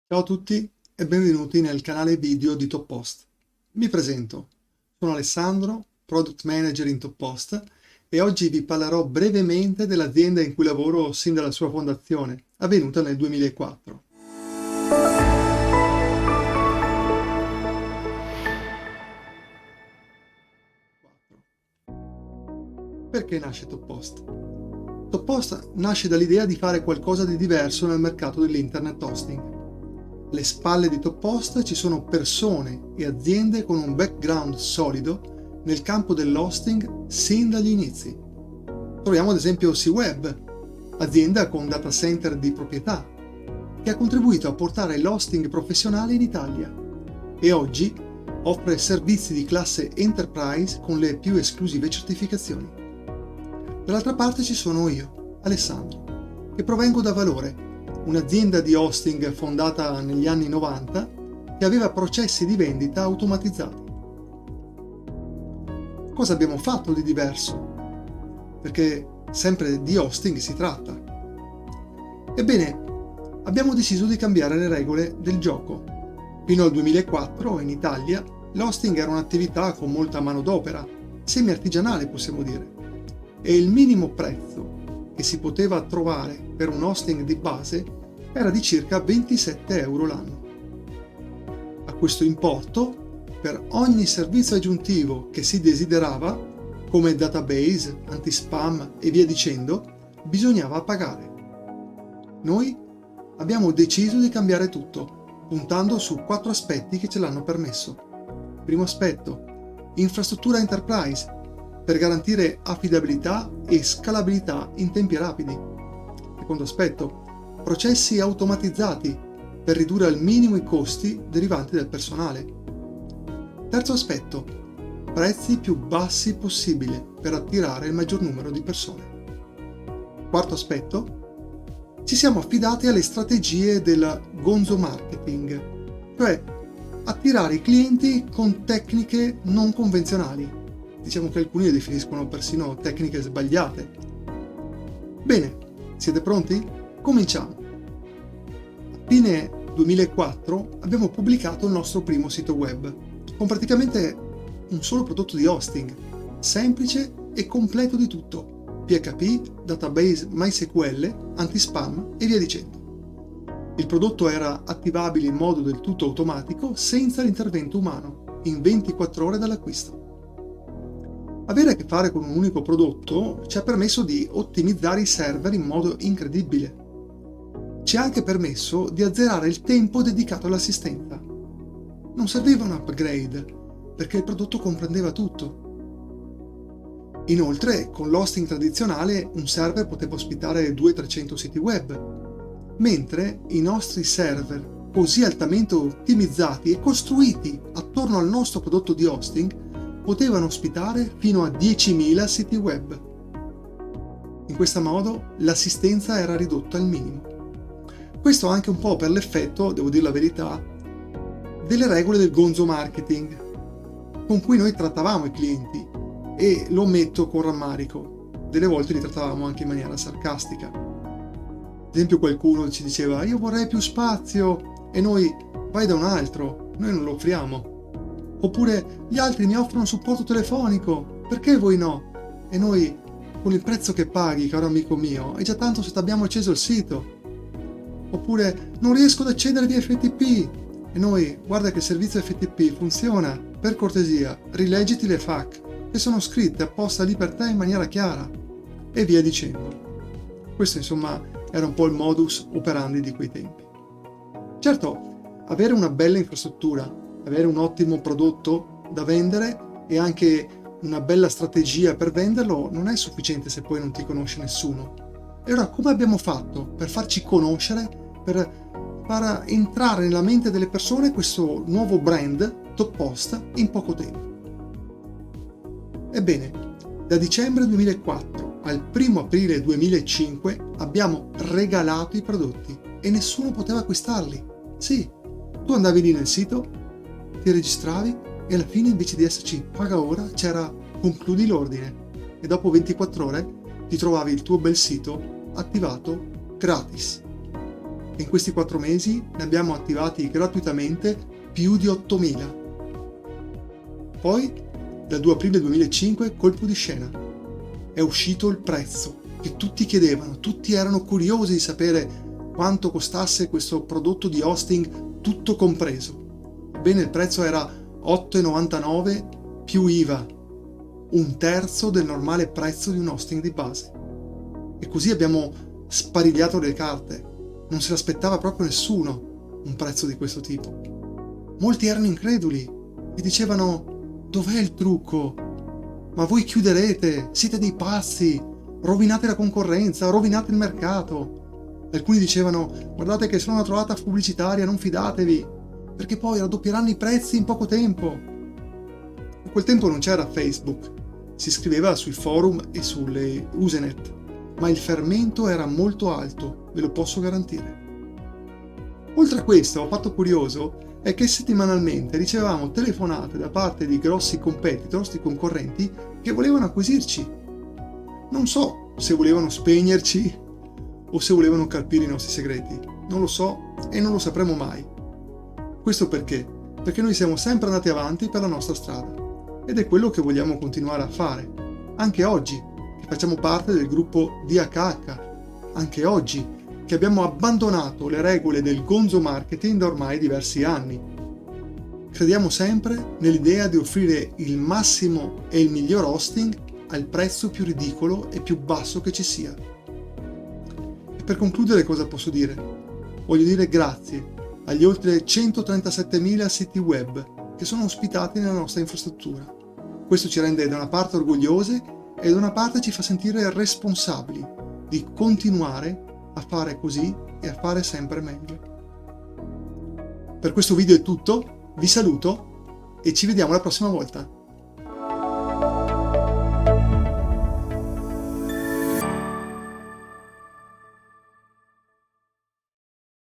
Ciao a tutti e benvenuti nel canale video di Toppost. Mi presento, sono Alessandro, Product Manager in Toppost e oggi vi parlerò brevemente dell'azienda in cui lavoro sin dalla sua fondazione, avvenuta nel 2004. Perché nasce Toppost? Toppost nasce dall'idea di fare qualcosa di diverso nel mercato dell'internet hosting. Alle spalle di Toppost ci sono persone e aziende con un background solido nel campo dell'hosting sin dagli inizi. Troviamo ad esempio C-Web, azienda con data center di proprietà, che ha contribuito a portare l'hosting professionale in Italia e oggi offre servizi di classe Enterprise con le più esclusive certificazioni. Dall'altra parte ci sono io, Alessandro, che provengo da Valore, un'azienda di hosting fondata negli anni 90 che aveva processi di vendita automatizzati. Cosa abbiamo fatto di diverso? Perché sempre di hosting si tratta. Ebbene, abbiamo deciso di cambiare le regole del gioco. Fino al 2004 in Italia l'hosting era un'attività con molta manodopera, semi-artigianale possiamo dire, e il minimo prezzo che si poteva trovare per un hosting di base era di circa 27 euro l'anno. A questo importo, per ogni servizio aggiuntivo che si desiderava, come database, anti-spam e via dicendo, bisognava pagare. Noi abbiamo deciso di cambiare tutto, puntando su 4 aspetti che ce l'hanno permesso. Primo aspetto, infrastruttura enterprise, per garantire affidabilità e scalabilità in tempi rapidi. Secondo aspetto, processi automatizzati per ridurre al minimo i costi derivanti dal personale. Terzo aspetto, prezzi più bassi possibile per attirare il maggior numero di persone. Quarto aspetto, ci siamo affidati alle strategie del gonzo marketing, cioè attirare i clienti con tecniche non convenzionali. Diciamo che alcuni le definiscono persino tecniche sbagliate. Bene, siete pronti? Cominciamo. A fine 2004 abbiamo pubblicato il nostro primo sito web, con praticamente un solo prodotto di hosting, semplice e completo di tutto, PHP, database MySQL, anti-spam e via dicendo. Il prodotto era attivabile in modo del tutto automatico senza l'intervento umano, in 24 ore dall'acquisto. Avere a che fare con un unico prodotto ci ha permesso di ottimizzare i server in modo incredibile. Ci ha anche permesso di azzerare il tempo dedicato all'assistenza. Non serviva un upgrade, perché il prodotto comprendeva tutto. Inoltre, con l'hosting tradizionale, un server poteva ospitare 200-300 siti web, mentre i nostri server, così altamente ottimizzati e costruiti attorno al nostro prodotto di hosting, potevano ospitare fino a 10.000 siti web. In questo modo l'assistenza era ridotta al minimo. Questo anche un po' per l'effetto, devo dire la verità, delle regole del gonzo marketing, con cui noi trattavamo i clienti, e lo ammetto con rammarico, delle volte li trattavamo anche in maniera sarcastica. Ad esempio qualcuno ci diceva io vorrei più spazio e noi vai da un altro, noi non lo offriamo. Oppure gli altri mi offrono supporto telefonico, perché voi no? E noi, con il prezzo che paghi, caro amico mio, è già tanto se ti abbiamo acceso il sito. Oppure non riesco ad accedere via FTP. E noi, guarda che il servizio FTP funziona, per cortesia, rileggiti le FAQ, che sono scritte apposta lì per te in maniera chiara. E via dicendo. Questo insomma era un po' il modus operandi di quei tempi. Certo, avere una bella infrastruttura, avere un ottimo prodotto da vendere e anche una bella strategia per venderlo non è sufficiente se poi non ti conosce nessuno. E allora come abbiamo fatto per farci conoscere, per far entrare nella mente delle persone questo nuovo brand, Toppost, in poco tempo? Ebbene, da dicembre 2004 al 1 aprile 2005 abbiamo regalato i prodotti e nessuno poteva acquistarli. Sì, tu andavi lì nel sito, ti registravi e alla fine invece di esserci paga ora c'era concludi l'ordine e dopo 24 ore ti trovavi il tuo bel sito attivato gratis. e in questi 4 mesi ne abbiamo attivati gratuitamente più di 8.000. Poi, dal 2 aprile 2005, colpo di scena. È uscito il prezzo che tutti chiedevano, tutti erano curiosi di sapere quanto costasse questo prodotto di hosting tutto compreso. Ebbene, il prezzo era 8,99 più IVA, un terzo del normale prezzo di un hosting di base. E così abbiamo sparigliato le carte. Non se l'aspettava proprio nessuno un prezzo di questo tipo. Molti erano increduli e dicevano: dov'è il trucco? Ma voi chiuderete, siete dei pazzi, rovinate la concorrenza, rovinate il mercato. Alcuni dicevano: guardate che sono una trovata pubblicitaria, non fidatevi, perché poi raddoppieranno i prezzi in poco tempo. A quel tempo non c'era Facebook, si scriveva sui forum e sulle Usenet, ma il fermento era molto alto, ve lo posso garantire. Oltre a questo, fatto curioso è che settimanalmente ricevevamo telefonate da parte di grossi competitors, di concorrenti, che volevano acquisirci. Non so se volevano spegnerci o se volevano carpire i nostri segreti. Non lo so e non lo sapremo mai. Questo perché? Perché noi siamo sempre andati avanti per la nostra strada ed è quello che vogliamo continuare a fare. Anche oggi, che facciamo parte del gruppo DHH, anche oggi, che abbiamo abbandonato le regole del gonzo marketing da ormai diversi anni. Crediamo sempre nell'idea di offrire il massimo e il miglior hosting al prezzo più ridicolo e più basso che ci sia. Per concludere, cosa posso dire? Voglio dire grazie agli oltre 137.000 siti web che sono ospitati nella nostra infrastruttura. Questo ci rende da una parte orgogliosi e da una parte ci fa sentire responsabili di continuare a fare così e a fare sempre meglio. Per questo video è tutto, vi saluto e ci vediamo la prossima volta.